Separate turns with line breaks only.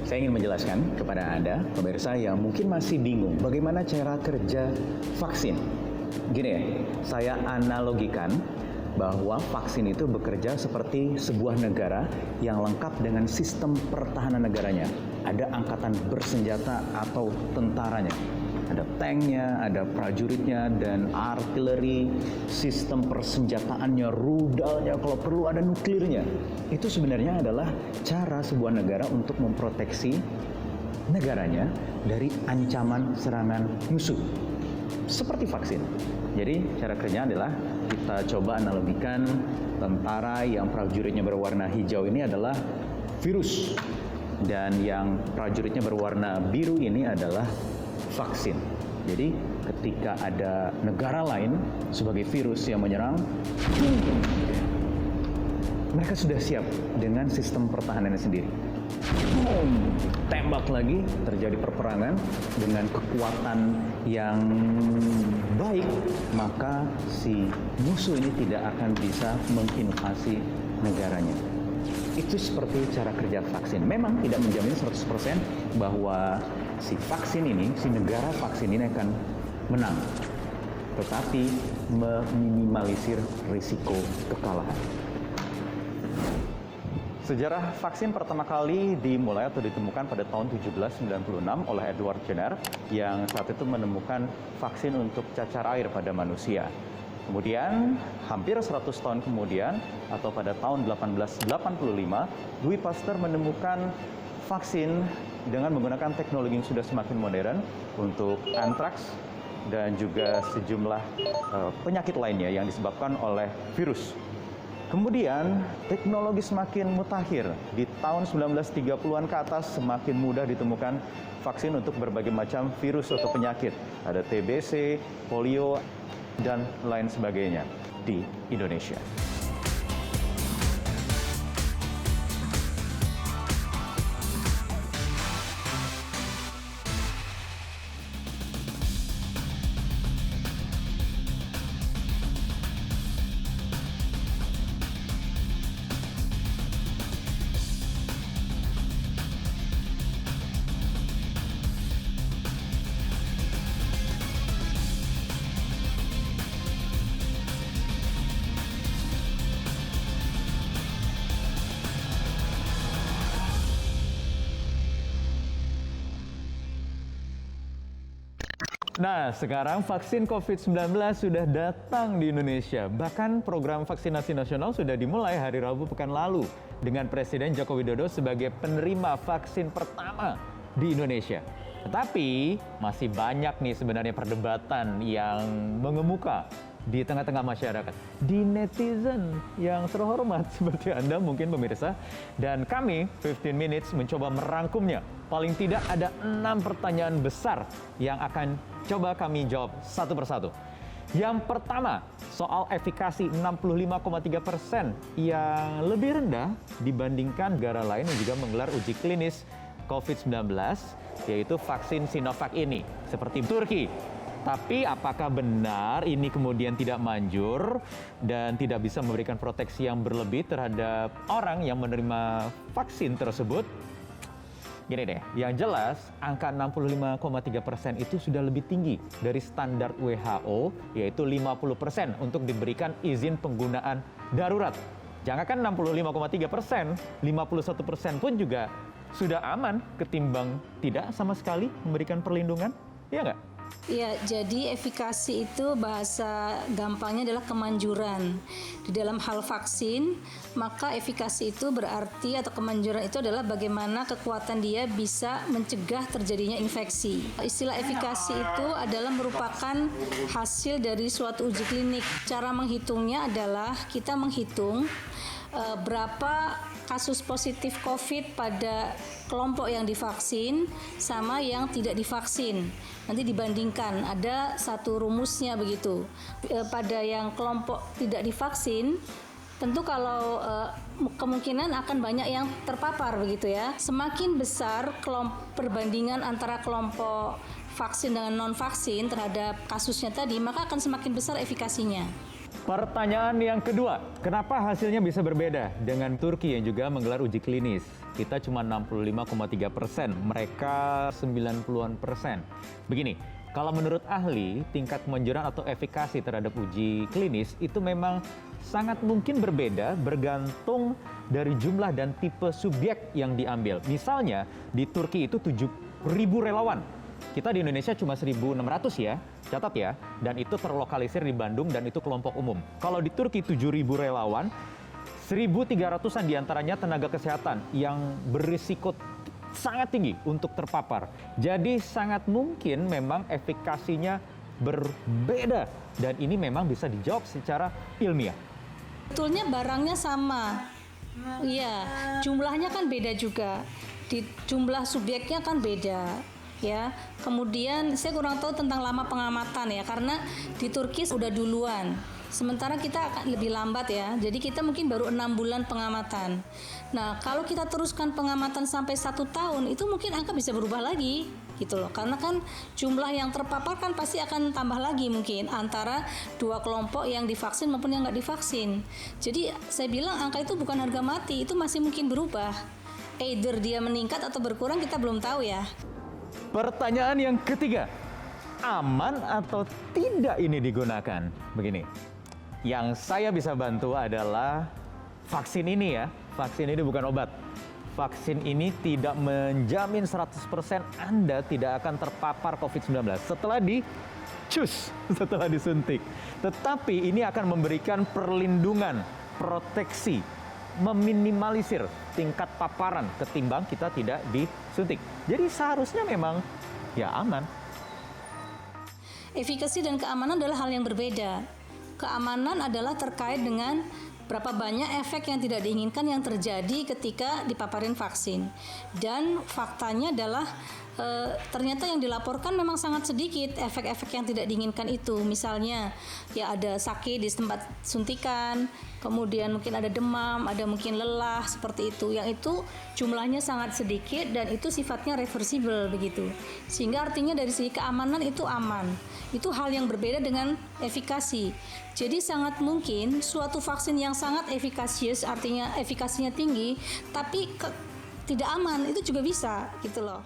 Saya ingin menjelaskan kepada Anda, pemirsa yang mungkin masih bingung bagaimana cara kerja vaksin. Gini ya, saya analogikan bahwa vaksin itu bekerja seperti sebuah negara yang lengkap dengan sistem pertahanan negaranya. Ada angkatan bersenjata atau tentaranya. Ada tanknya, ada prajuritnya, dan artileri, sistem persenjataannya, rudalnya, kalau perlu ada nuklirnya. Itu sebenarnya adalah cara sebuah negara untuk memproteksi negaranya dari ancaman serangan musuh. Seperti vaksin. Jadi cara kerjanya adalah kita coba analogikan tentara yang prajuritnya berwarna hijau ini adalah virus. Dan yang prajuritnya berwarna biru ini adalah vaksin. Jadi ketika ada negara lain sebagai virus yang menyerang, mereka sudah siap dengan sistem pertahanannya sendiri. Tembak lagi, terjadi perperangan dengan kekuatan yang baik, maka si musuh ini tidak akan bisa menginvasi negaranya. Itu seperti cara kerja vaksin. Memang tidak menjamin 100% bahwa si vaksin ini, si negara vaksin ini akan menang. Tetapi meminimalisir risiko kekalahan. Sejarah vaksin pertama kali dimulai atau ditemukan pada tahun 1796 oleh Edward Jenner yang saat itu menemukan vaksin untuk cacar air pada manusia. Kemudian, hampir 100 tahun kemudian, atau pada tahun 1885, Louis Pasteur menemukan vaksin dengan menggunakan teknologi yang sudah semakin modern untuk antraks dan juga sejumlah penyakit lainnya yang disebabkan oleh virus. Kemudian, teknologi semakin mutakhir. Di tahun 1930-an ke atas, semakin mudah ditemukan vaksin untuk berbagai macam virus atau penyakit. Ada TBC, polio, dan lain sebagainya di Indonesia. Nah, sekarang vaksin COVID-19 sudah datang di Indonesia. Bahkan program vaksinasi nasional sudah dimulai hari Rabu pekan lalu dengan Presiden Joko Widodo sebagai penerima vaksin pertama di Indonesia. Tetapi masih banyak nih sebenarnya perdebatan yang mengemuka di tengah-tengah masyarakat, di netizen yang terhormat seperti Anda mungkin pemirsa. Dan kami 15 Minutes mencoba merangkumnya. Paling tidak ada 6 pertanyaan besar yang akan coba kami jawab satu persatu. Yang pertama, soal efikasi 65,3% yang lebih rendah dibandingkan negara lain yang juga menggelar uji klinis COVID-19, yaitu vaksin Sinovac ini, seperti Turki. Tapi apakah benar ini kemudian tidak manjur dan tidak bisa memberikan proteksi yang berlebih terhadap orang yang menerima vaksin tersebut? Gini deh, yang jelas angka 65,3% itu sudah lebih tinggi dari standar WHO, yaitu 50% untuk diberikan izin penggunaan darurat. Jangankan 65,3%, 51% pun juga sudah aman ketimbang tidak sama sekali memberikan perlindungan, ya nggak?
Ya, jadi efikasi itu bahasa gampangnya adalah kemanjuran. Di dalam hal vaksin, maka efikasi itu berarti atau kemanjuran itu adalah bagaimana kekuatan dia bisa mencegah terjadinya infeksi. Istilah efikasi itu adalah merupakan hasil dari suatu uji klinik. Cara menghitungnya adalah kita menghitung berapa kasus positif COVID pada kelompok yang divaksin sama yang tidak divaksin. Nanti dibandingkan, ada satu rumusnya begitu. Pada yang kelompok tidak divaksin, tentu kalau kemungkinan akan banyak yang terpapar begitu ya. Semakin besar perbandingan antara kelompok vaksin dengan non-vaksin terhadap kasusnya tadi, maka akan semakin besar efikasinya.
Pertanyaan yang kedua, kenapa hasilnya bisa berbeda dengan Turki yang juga menggelar uji klinis? Kita cuma 65,3%, mereka 90-an%. Begini, kalau menurut ahli, tingkat kemanjuran atau efikasi terhadap uji klinis itu memang sangat mungkin berbeda bergantung dari jumlah dan tipe subjek yang diambil. Misalnya, di Turki itu 7.000 relawan. Kita di Indonesia cuma 1.600 ya, catat ya. Dan itu terlokalisir di Bandung dan itu kelompok umum. Kalau di Turki 7.000 relawan, 1.300-an diantaranya tenaga kesehatan yang berisiko sangat tinggi untuk terpapar. Jadi sangat mungkin memang efikasinya berbeda. Dan ini memang bisa dijawab secara ilmiah.
Sebetulnya barangnya sama. Iya, jumlahnya kan beda juga. Di jumlah subjeknya kan beda. Ya, kemudian saya kurang tahu tentang lama pengamatan ya, karena di Turki sudah duluan, sementara kita akan lebih lambat ya, jadi kita mungkin baru 6 bulan pengamatan. Nah, kalau kita teruskan pengamatan sampai 1 tahun, itu mungkin angka bisa berubah lagi gitu loh, karena kan jumlah yang terpapar kan pasti akan tambah lagi mungkin antara dua kelompok yang divaksin maupun yang nggak divaksin. Jadi saya bilang angka itu bukan harga mati, itu masih mungkin berubah, either dia meningkat atau berkurang, kita belum tahu ya.
Pertanyaan yang ketiga, aman atau tidak ini digunakan? Begini, yang saya bisa bantu adalah vaksin ini ya. Vaksin ini bukan obat. Vaksin ini tidak menjamin 100% Anda tidak akan terpapar COVID-19 setelah disuntik. Tetapi ini akan memberikan perlindungan, proteksi, meminimalisir tingkat paparan ketimbang kita tidak disuntik. Jadi seharusnya memang ya aman.
Efikasi dan keamanan adalah hal yang berbeda. Keamanan adalah terkait dengan berapa banyak efek yang tidak diinginkan yang terjadi ketika dipaparin vaksin. Dan faktanya adalah ternyata yang dilaporkan memang sangat sedikit efek-efek yang tidak diinginkan itu. Misalnya ya ada sakit di tempat suntikan, kemudian mungkin ada demam, ada mungkin lelah seperti itu. Yang itu jumlahnya sangat sedikit dan itu sifatnya reversible begitu. Sehingga artinya dari segi keamanan itu aman. Itu hal yang berbeda dengan efikasi. Jadi sangat mungkin suatu vaksin yang sangat efikasius, artinya efikasinya tinggi, tapi tidak aman, itu juga bisa gitu loh.